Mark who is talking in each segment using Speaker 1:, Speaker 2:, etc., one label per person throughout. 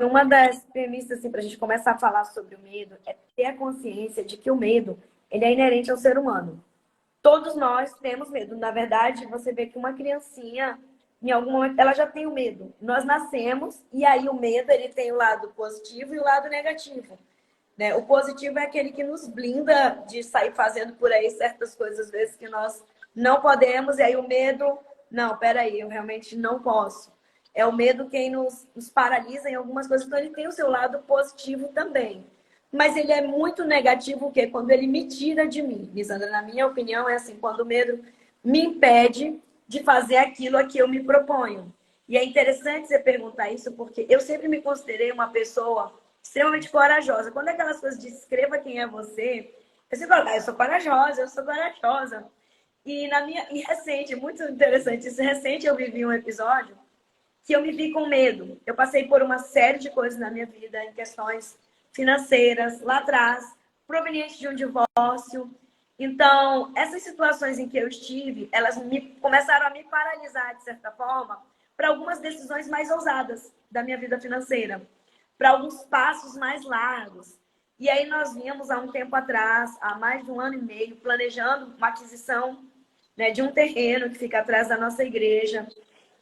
Speaker 1: uma das premissas assim, para a gente começar a falar sobre o medo é ter a consciência de que o medo ele é inerente ao ser humano. Todos nós temos medo. Na verdade, você vê que uma criancinha, em algum momento, ela já tem o medo. Nós nascemos e aí o medo ele tem o lado positivo e o lado negativo. Né? O positivo é aquele que nos blinda de sair fazendo por aí certas coisas, às vezes, que nós não podemos. E aí o medo, não, peraí, eu realmente não posso. É o medo quem nos paralisa em algumas coisas. Então, ele tem o seu lado positivo também. Mas ele é muito negativo, o quê? Quando ele me tira de mim. Lisandra, na minha opinião, é assim, quando o medo me impede de fazer aquilo a que eu me proponho. E é interessante você perguntar isso, porque eu sempre me considerei uma pessoa extremamente corajosa. Quando aquelas coisas de escreva quem é você, eu sempre falo, eu sou corajosa, eu sou corajosa. E recente, muito interessante, isso recente eu vivi um episódio que eu me vi com medo. Eu passei por uma série de coisas na minha vida, em questões financeiras, lá atrás, proveniente de um divórcio. Então, essas situações em que eu estive, elas começaram a me paralisar, de certa forma, para algumas decisões mais ousadas da minha vida financeira, para alguns passos mais largos. E aí nós vínhamos há um tempo atrás, há mais de um ano e meio, planejando uma aquisição, né, de um terreno que fica atrás da nossa igreja.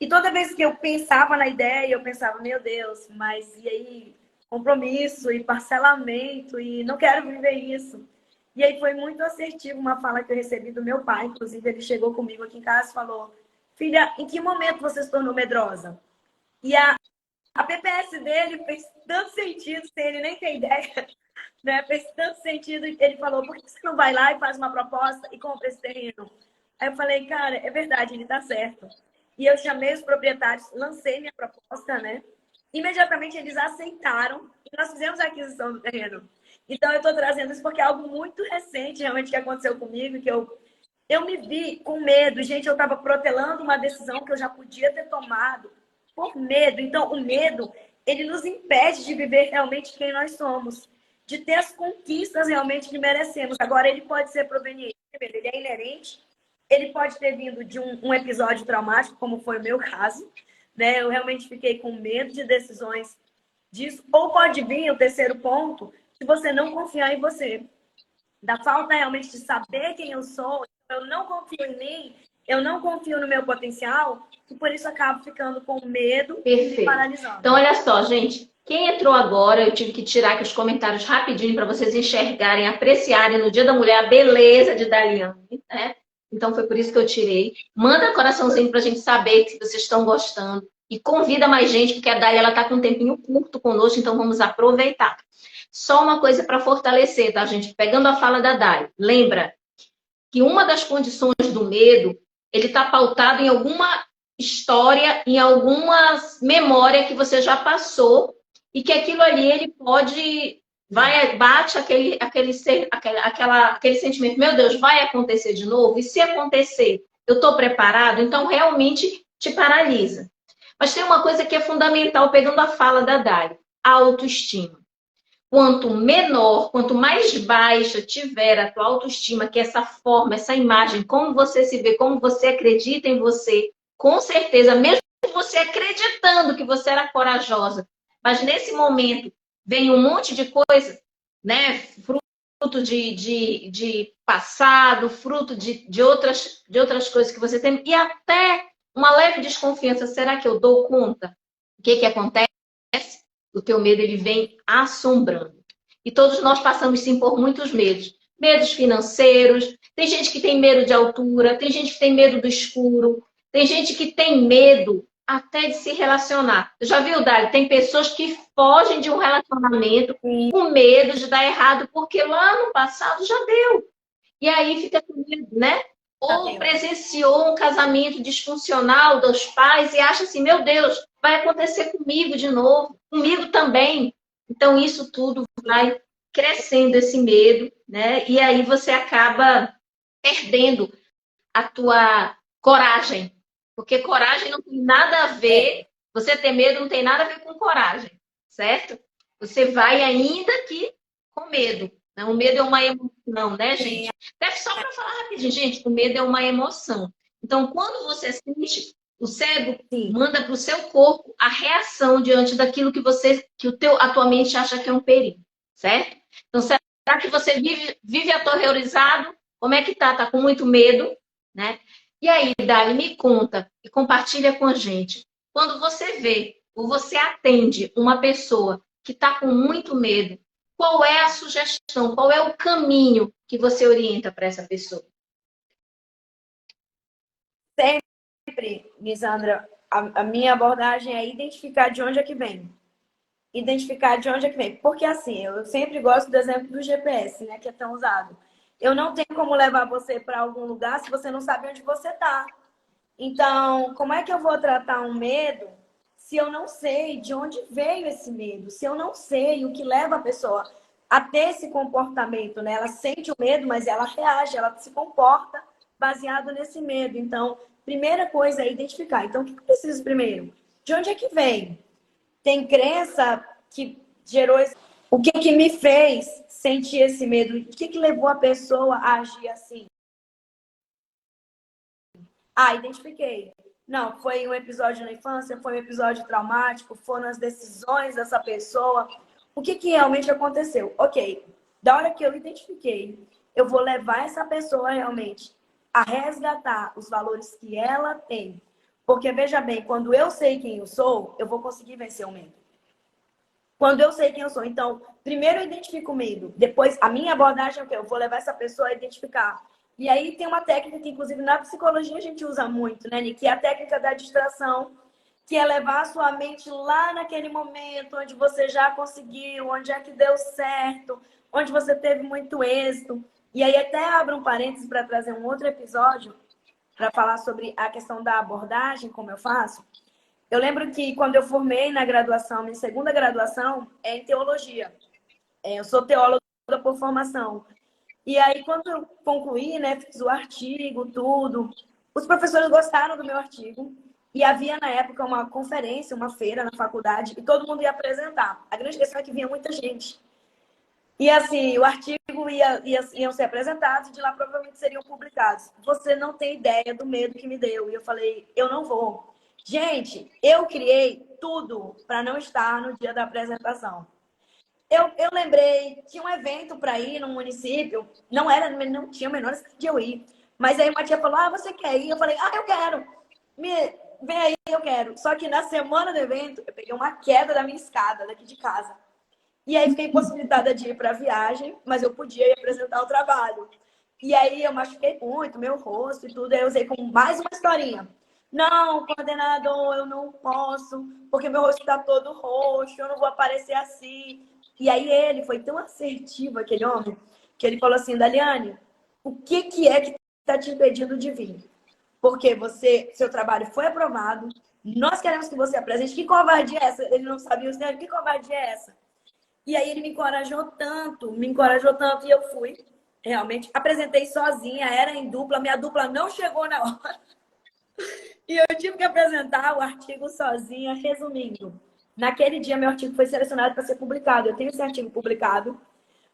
Speaker 1: E toda vez que eu pensava na ideia, eu pensava, meu Deus, mas e aí? Compromisso e parcelamento, e não quero viver isso. E aí foi muito assertivo uma fala que eu recebi do meu pai, inclusive ele chegou comigo aqui em casa e falou, filha, em que momento você se tornou medrosa? E a PPS dele fez tanto sentido, sem ele nem ter ideia, né? Fez tanto sentido, ele falou, por que você não vai lá e faz uma proposta e compra esse terreno? Aí eu falei, cara, é verdade, ele tá certo. E eu chamei os proprietários, lancei minha proposta, né? Imediatamente eles aceitaram e nós fizemos a aquisição do terreno. Então eu estou trazendo isso porque é algo muito recente realmente que aconteceu comigo, que eu me vi com medo. Gente, eu estava protelando uma decisão que eu já podia ter tomado por medo. Então o medo, ele nos impede de viver realmente quem nós somos, de ter as conquistas realmente que merecemos. Agora, ele pode ser proveniente, ele é inerente, ele pode ter vindo de um episódio traumático, como foi o meu caso, né? Eu realmente fiquei com medo de decisões disso. Ou pode vir o terceiro ponto, se você não confiar em você. Da falta realmente de saber quem eu sou, eu não confio em mim, eu não confio no meu potencial, e por isso acabo ficando com medo e me
Speaker 2: Perfeito.
Speaker 1: paralisando.
Speaker 2: Então, olha só, gente. Quem entrou agora, eu tive que tirar aqui os comentários rapidinho para vocês enxergarem, apreciarem no Dia da Mulher a beleza de Daliane, né? Então, foi por isso que eu tirei. Manda coraçãozinho para a gente saber que vocês estão gostando. E convida mais gente, porque a Dali ela está com um tempinho curto conosco, então vamos aproveitar. Só uma coisa para fortalecer, tá, gente? Pegando a fala da Dali. Lembra que uma das condições do medo, ele está pautado em alguma história, em alguma memória que você já passou e que aquilo ali ele pode bate aquele sentimento, meu Deus, vai acontecer de novo? E se acontecer, eu estou preparado? Então realmente te paralisa. Mas tem uma coisa que é fundamental, pegando a fala da Dari, a autoestima. Quanto menor, quanto mais baixa tiver a tua autoestima, que é essa forma, essa imagem, como você se vê, como você acredita em você, com certeza, mesmo você acreditando que você era corajosa, mas nesse momento vem um monte de coisa, né? Fruto de passado, fruto de outras coisas que você tem, e até uma leve desconfiança. Será que eu dou conta? O que acontece? O teu medo, ele vem assombrando. E todos nós passamos, sim, por muitos medos. Medos financeiros, tem gente que tem medo de altura, tem gente que tem medo do escuro, tem gente que tem medo até de se relacionar. Já viu, Dali? Tem pessoas que fogem de um relacionamento com medo de dar errado, porque lá no passado já deu. E aí fica com medo, né? Ou presenciou um casamento disfuncional dos pais e acha assim, meu Deus, vai acontecer comigo de novo, comigo também. Então, isso tudo vai crescendo, esse medo, né? E aí você acaba perdendo a tua coragem. Porque coragem não tem nada a ver, você ter medo não tem nada a ver com coragem, certo? Você vai ainda que com medo. O medo é uma emoção, né, gente? Até só para falar rapidinho, gente, o medo é uma emoção. Então, quando você sente O cérebro
Speaker 1: Sim.
Speaker 2: manda para o seu corpo a reação diante daquilo a tua mente acha que é um perigo, certo? Então, será que você vive aterrorizado? Como é que tá? Tá com muito medo, né? E aí, Dali, me conta e compartilha com a gente. Quando você vê ou você atende uma pessoa que está com muito medo, qual é a sugestão, qual é o caminho que você orienta para essa pessoa?
Speaker 1: Sempre, Lisandra, a minha abordagem é identificar de onde é que vem. Identificar de onde é que vem. Porque assim, eu sempre gosto do exemplo do GPS, né, que é tão usado. Eu não tenho como levar você para algum lugar se você não sabe onde você está. Então, como é que eu vou tratar um medo se eu não sei de onde veio esse medo? Se eu não sei o que leva a pessoa a ter esse comportamento, né? Ela sente o medo, mas ela reage, ela se comporta baseado nesse medo. Então, primeira coisa é identificar. Então, o que eu preciso primeiro? De onde é que vem? Tem crença que gerou esse... O que que me fez sentir esse medo? O que que levou a pessoa a agir assim? Ah, identifiquei. Não, foi um episódio na infância, foi um episódio traumático, foram as decisões dessa pessoa. O que que realmente aconteceu? Ok, da hora que eu identifiquei, eu vou levar essa pessoa realmente a resgatar os valores que ela tem. Porque, veja bem, quando eu sei quem eu sou, eu vou conseguir vencer o medo. Quando eu sei quem eu sou. Então, primeiro eu identifico o medo. Depois, a minha abordagem é o quê? Eu vou levar essa pessoa a identificar. E aí tem uma técnica que, inclusive, na psicologia a gente usa muito, né, Nick? Que é a técnica da distração, que é levar a sua mente lá naquele momento onde você já conseguiu, onde é que deu certo, onde você teve muito êxito. E aí até abro um parênteses para trazer um outro episódio para falar sobre a questão da abordagem, como eu faço. Eu lembro que quando eu formei na graduação, minha segunda graduação é em teologia. Eu sou teóloga por formação. E aí, quando eu concluí, né, fiz o artigo, tudo, os professores gostaram do meu artigo. E havia, na época, uma conferência, uma feira na faculdade, e todo mundo ia apresentar. A grande questão é que vinha muita gente. E assim, o artigo iam ser apresentados e de lá provavelmente seriam publicados. Você não tem ideia do medo que me deu. E eu falei, eu não vou. Gente, eu criei tudo para não estar no dia da apresentação. Eu lembrei, tinha um evento para ir no município, não tinha o menor de eu ir. Mas aí uma tia falou, ah, você quer ir? Eu falei, ah, eu quero. Vem aí, eu quero. Só que na semana do evento, eu peguei uma queda da minha escada daqui de casa. E aí fiquei impossibilitada de ir para a viagem, mas eu podia ir apresentar o trabalho. E aí eu machuquei muito meu rosto e tudo, aí eu usei como mais uma historinha. Não, coordenador, eu não posso, porque meu rosto está todo roxo, eu não vou aparecer assim. E aí ele foi tão assertivo, aquele homem, que ele falou assim, Daliane, o que que é que está te impedindo de vir? Porque seu trabalho foi aprovado, nós queremos que você apresente. Que covardia é essa? Ele não sabia o que covardia é essa? E aí ele me encorajou tanto, e eu fui. Realmente, apresentei sozinha, era em dupla, minha dupla não chegou na hora. E eu tive que apresentar o artigo sozinha, resumindo. Naquele dia, meu artigo foi selecionado para ser publicado. Eu tenho esse artigo publicado.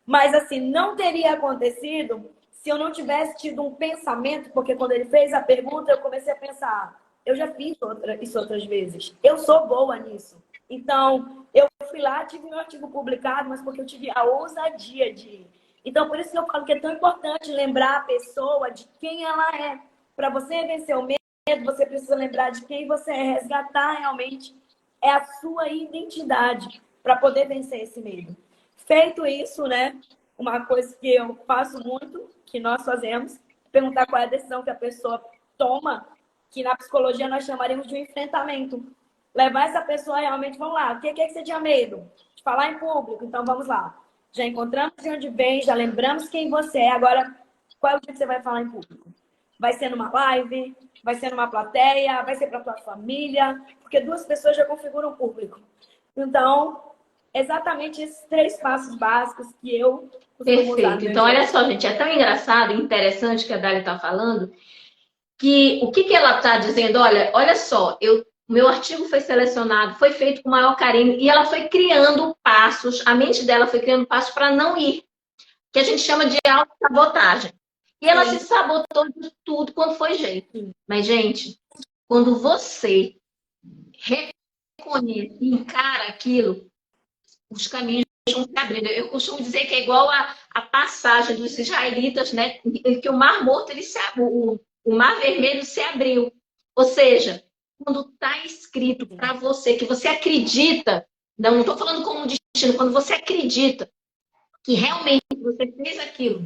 Speaker 1: Mas, assim, não teria acontecido se eu não tivesse tido um pensamento, porque quando ele fez a pergunta, eu comecei a pensar, eu já fiz isso outras vezes. Eu sou boa nisso. Então, eu fui lá, tive meu artigo publicado, mas porque eu tive a ousadia de ir. Então, por isso que eu falo que é tão importante lembrar a pessoa de quem ela é. Para você vencer o medo, você precisa lembrar de quem você é, resgatar realmente é a sua identidade para poder vencer esse medo. Feito isso, né? Uma coisa que eu faço muito, que nós fazemos, perguntar qual é a decisão que a pessoa toma, que na psicologia nós chamaríamos de um enfrentamento. Levar essa pessoa realmente, vamos lá, o que é que você tinha medo? De falar em público, então vamos lá. Já encontramos de onde vem, já lembramos quem você é, agora qual é o dia que você vai falar em público? Vai ser numa live, vai ser numa plateia, vai ser para tua família, porque duas pessoas já configuram o público. Então, exatamente esses 3 passos básicos que eu costumo usar no
Speaker 2: Perfeito.
Speaker 1: meu
Speaker 2: Então,
Speaker 1: dia a
Speaker 2: olha
Speaker 1: dia.
Speaker 2: só, gente, é tão engraçado e interessante que a Dália está falando, que o que, que ela está dizendo? Olha só, meu artigo foi selecionado, foi feito com o maior carinho, e ela foi criando passos, a mente dela foi criando passos para não ir, que a gente chama de autossabotagem. E ela se
Speaker 1: Sim,
Speaker 2: sabotou de tudo quando foi jeito.
Speaker 1: sim.
Speaker 2: Mas, gente, Quando você reconhece e encara aquilo, os caminhos vão se abrindo. Eu costumo dizer que é igual a passagem dos israelitas, né? Que o Mar Morto, o Mar Vermelho se abriu. Ou seja, quando está escrito para você, que você acredita, não estou falando como um destino, quando você acredita que realmente você fez aquilo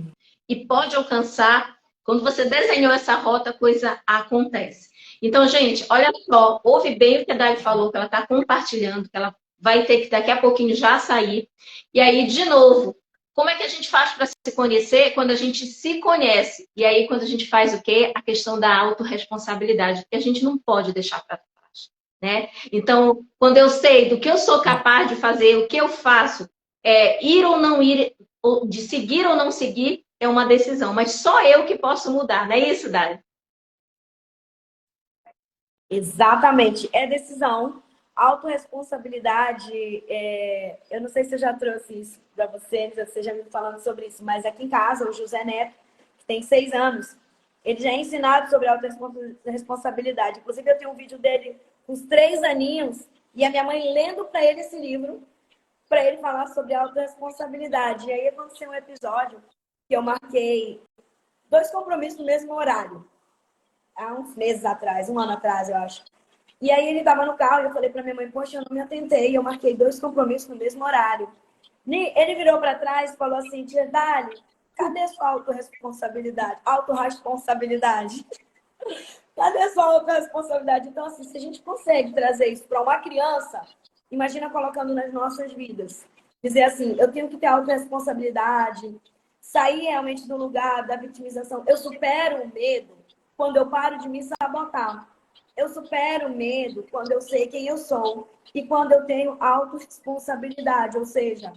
Speaker 2: e pode alcançar, quando você desenhou essa rota, a coisa acontece. Então, gente, olha só, ouve bem o que a Dai falou, que ela está compartilhando, que ela vai ter que daqui a pouquinho já sair. E aí, de novo, como é que a gente faz para se conhecer? Quando a gente se conhece. E aí, quando a gente faz o quê? A questão da autorresponsabilidade, que a gente não pode deixar para trás, né? Então, quando eu sei do que eu sou capaz de fazer, o que eu faço, ir ou não ir, de seguir ou não seguir, é uma decisão. Mas só eu que posso mudar, não é isso, Dai?
Speaker 1: Exatamente, é decisão. Autorresponsabilidade, eu não sei se eu já trouxe isso para você, se você já me falando sobre isso, mas aqui em casa, o José Neto, que tem 6 anos, ele já é ensinado sobre autorresponsabilidade. Inclusive, eu tenho um vídeo dele com os 3 aninhos e a minha mãe lendo para ele esse livro, para ele falar sobre autorresponsabilidade. E aí aconteceu um episódio que eu marquei 2 compromissos no mesmo horário, há uns meses atrás, um ano atrás, eu acho. E aí ele estava no carro e eu falei para minha mãe, poxa, eu não me atentei, eu marquei 2 compromissos no mesmo horário. Ele virou para trás e falou assim, tia Dali, cadê sua autorresponsabilidade? Autorresponsabilidade. Cadê sua autorresponsabilidade? Então, assim, se a gente consegue trazer isso para uma criança, imagina colocando nas nossas vidas. Dizer assim, eu tenho que ter autorresponsabilidade, sair realmente do lugar da vitimização. Eu supero o medo quando eu paro de me sabotar. Eu supero o medo quando eu sei quem eu sou e quando eu tenho autorresponsabilidade. Ou seja,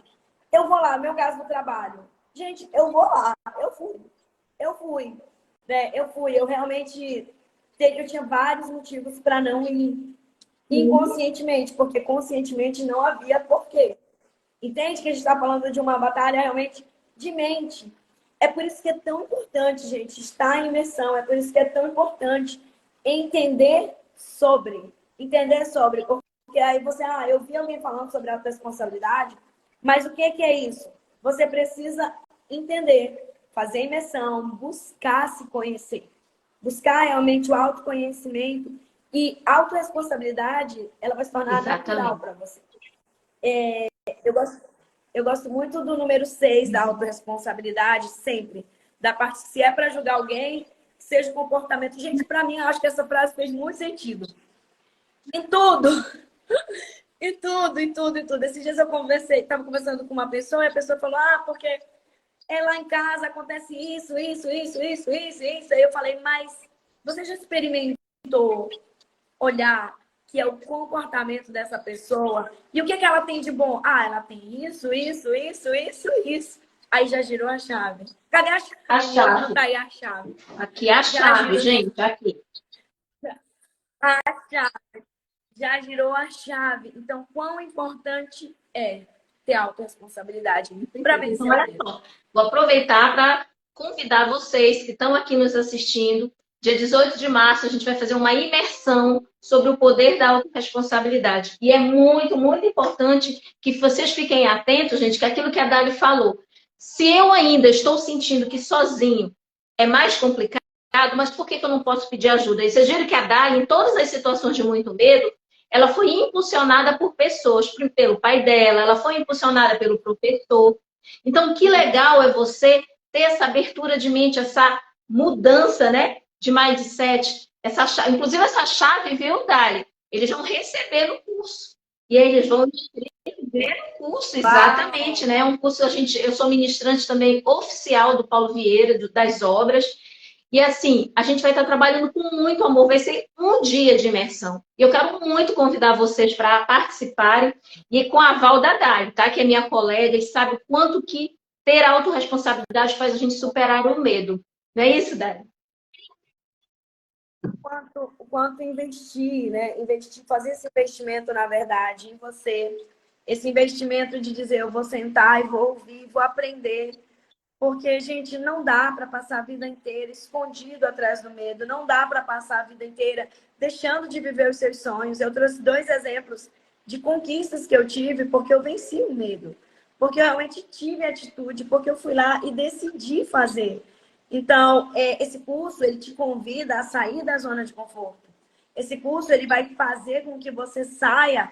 Speaker 1: eu vou lá, meu caso do trabalho. Gente, eu vou lá, eu fui. Eu fui, né? Eu realmente eu tinha vários motivos para não ir inconscientemente, porque conscientemente não havia porquê. Entende que a gente está falando de uma batalha realmente de mente. É por isso que é tão importante, gente, estar em imersão. É por isso que é tão importante entender sobre. Entender sobre. Porque aí você, eu vi alguém falando sobre a responsabilidade, mas o que é isso? Você precisa entender, fazer imersão, buscar se conhecer. Buscar realmente o autoconhecimento e autorresponsabilidade, ela vai se tornar natural
Speaker 2: Exatamente.
Speaker 1: para você. Eu gosto muito do número 6 da autorresponsabilidade, sempre. Da parte, se é para julgar alguém, seja o comportamento. Gente, para mim, eu acho que essa frase fez muito sentido. Em tudo, em tudo, em tudo, em tudo. Esses dias eu estava conversando com uma pessoa e a pessoa falou, porque lá em casa acontece isso, isso, isso, isso, isso, isso. Aí eu falei, mas você já experimentou olhar que é o comportamento dessa pessoa e o que ela tem de bom? Ela tem isso, isso, isso, isso, isso. Aí já girou a chave. Cadê a chave?
Speaker 2: A chave.
Speaker 1: Tá aí a chave.
Speaker 2: Aqui é a
Speaker 1: Já
Speaker 2: chave,
Speaker 1: girou
Speaker 2: gente, aqui.
Speaker 1: a chave. Já girou a chave. Então, quão importante é ter autorresponsabilidade para
Speaker 2: Então,
Speaker 1: vencer o
Speaker 2: olha
Speaker 1: medo?
Speaker 2: só, vou aproveitar para convidar vocês que estão aqui nos assistindo. Dia 18 de março, a gente vai fazer uma imersão sobre o poder da autorresponsabilidade. E é muito, muito importante que vocês fiquem atentos, gente, que aquilo que a Dali falou. Se eu ainda estou sentindo que sozinho é mais complicado, mas por que eu não posso pedir ajuda? E vocês viram que a Dali, em todas as situações de muito medo, ela foi impulsionada por pessoas, pelo pai dela, ela foi impulsionada pelo professor. Então, que legal é você ter essa abertura de mente, essa mudança, né, de mindset, inclusive essa chave, viu, Dali? Eles vão receber no curso. E aí eles vão inscrever no curso, exatamente, né? Um curso, eu sou ministrante também oficial do Paulo Vieira, das obras. E assim, a gente vai estar trabalhando com muito amor, vai ser um dia de imersão. E eu quero muito convidar vocês para participarem e com a aval da Dai, tá? Que é minha colega e sabe o quanto que ter autorresponsabilidade faz a gente superar o medo. Não é isso, Dai?
Speaker 1: O quanto investir, né? Investir, fazer esse investimento, na verdade, em você. Esse investimento de dizer, eu vou sentar e vou ouvir, vou aprender. Porque, gente, não dá para passar a vida inteira escondido atrás do medo, não dá para passar a vida inteira deixando de viver os seus sonhos. Eu trouxe 2 exemplos de conquistas que eu tive porque eu venci o medo, porque eu realmente tive atitude, porque eu fui lá e decidi fazer. Então, esse curso, ele te convida a sair da zona de conforto. Esse curso, ele vai fazer com que você saia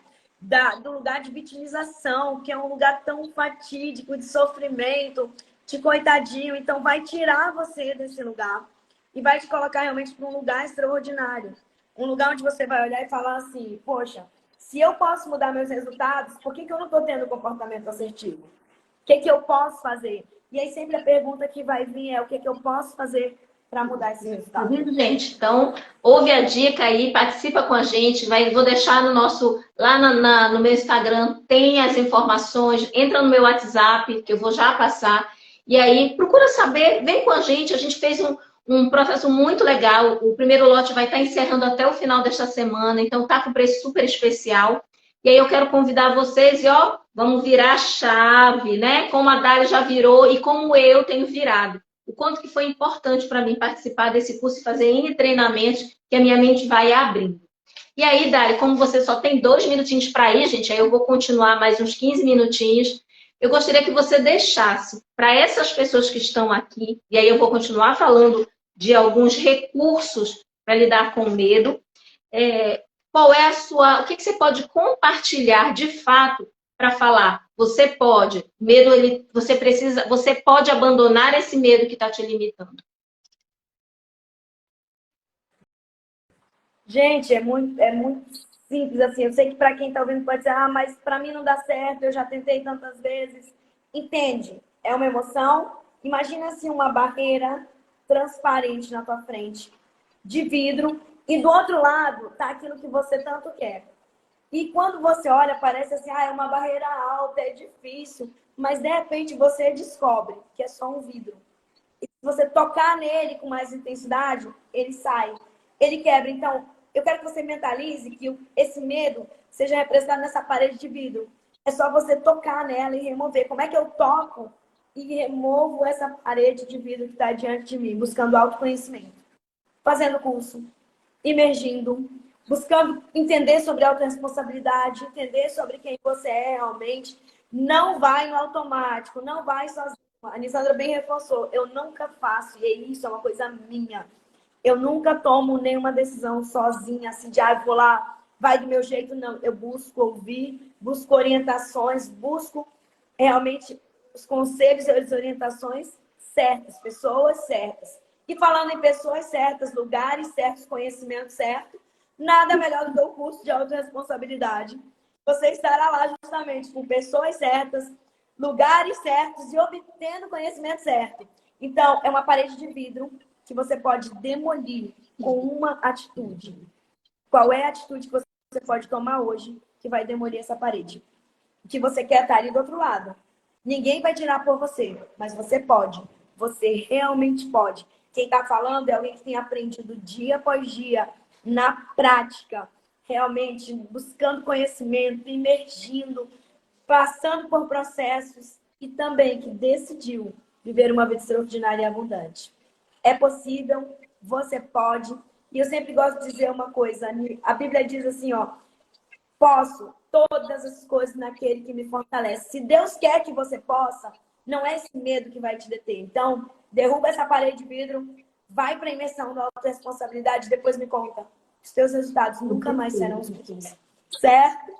Speaker 1: do lugar de vitimização, que é um lugar tão fatídico, de sofrimento, de coitadinho. Então, vai tirar você desse lugar e vai te colocar realmente para um lugar extraordinário. Um lugar onde você vai olhar e falar assim, poxa, se eu posso mudar meus resultados, por que eu não estou tendo comportamento assertivo? O que eu posso fazer? E aí sempre a pergunta que vai vir é o que eu posso fazer para mudar esse
Speaker 2: Tá
Speaker 1: resultado?
Speaker 2: vendo, gente? Então, ouve a dica aí, participa com a gente. Vou deixar no nosso, lá no meu Instagram, tem as informações. Entra no meu WhatsApp, que eu vou já passar. E aí, procura saber, vem com a gente fez um processo muito legal. O primeiro lote vai estar encerrando até o final desta semana, então tá com preço super especial. E aí eu quero convidar vocês e, ó, vamos virar a chave, né? Como a Dália já virou e como eu tenho virado. O quanto que foi importante para mim participar desse curso e fazer N treinamentos que a minha mente vai abrindo. E aí, Dália, como você só tem 2 minutinhos para ir, gente, aí eu vou continuar mais uns 15 minutinhos. Eu gostaria que você deixasse para essas pessoas que estão aqui, e aí eu vou continuar falando de alguns recursos para lidar com o medo. Qual é o que você pode compartilhar de fato para falar? Você pode, medo, você pode abandonar esse medo que está te limitando.
Speaker 1: Gente, é muito simples assim. Eu sei que para quem está ouvindo pode dizer, mas para mim não dá certo, eu já tentei tantas vezes. Entende? É uma emoção. Imagina assim uma barreira transparente na tua frente, de vidro, e do outro lado tá aquilo que você tanto quer. E quando você olha, parece assim, é uma barreira alta, é difícil, mas de repente você descobre que é só um vidro. E se você tocar nele com mais intensidade, ele sai, ele quebra. Então, eu quero que você mentalize que esse medo seja representado nessa parede de vidro. É só você tocar nela e remover. Como é que eu toco e removo essa parede de vidro que está diante de mim? Buscando autoconhecimento, fazendo curso, imergindo, buscando entender sobre autorresponsabilidade, entender sobre quem você é realmente. Não vai no automático, não vai sozinho. A Nissandra bem reforçou, eu nunca faço, e isso é uma coisa minha. Eu nunca tomo nenhuma decisão sozinha, assim, de vou lá, vai do meu jeito, não. Eu busco ouvir, busco orientações, busco realmente os conselhos e as orientações certas, pessoas certas. E falando em pessoas certas, lugares certos, conhecimento certo, nada melhor do que o curso de autorresponsabilidade. Você estará lá justamente com pessoas certas, lugares certos e obtendo conhecimento certo. Então, é uma parede de vidro que você pode demolir com uma atitude. Qual é a atitude que você pode tomar hoje que vai demolir essa parede? Que você quer estar ali do outro lado. Ninguém vai tirar por você, mas você pode. Você realmente pode. Quem está falando é alguém que tem aprendido dia após dia, na prática, realmente buscando conhecimento, imergindo, passando por processos e também que decidiu viver uma vida extraordinária e abundante. É possível, você pode. E eu sempre gosto de dizer uma coisa. A Bíblia diz assim, posso todas as coisas naquele que me fortalece. Se Deus quer que você possa, não é esse medo que vai te deter. Então, derruba essa parede de vidro, vai para a imersão da autorresponsabilidade, depois me conta. Os teus resultados nunca mais serão os mesmos. Certo?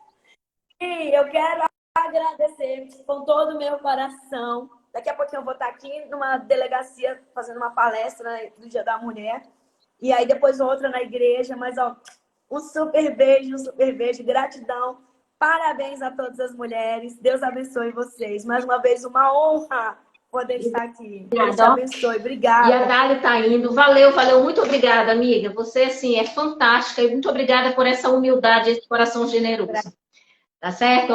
Speaker 1: E eu quero agradecer com todo o meu coração. Daqui a pouquinho eu vou estar aqui numa delegacia fazendo uma palestra, né, do Dia da Mulher. E aí depois outra na igreja. Mas, um super beijo, gratidão. Parabéns a todas as mulheres. Deus abençoe vocês. Mais uma vez, uma honra poder estar aqui. Deus te abençoe. Obrigada.
Speaker 2: E a Dália está indo. Valeu, valeu. Muito obrigada, amiga. Você, assim, é fantástica. E muito obrigada por essa humildade, esse coração generoso. Tá certo?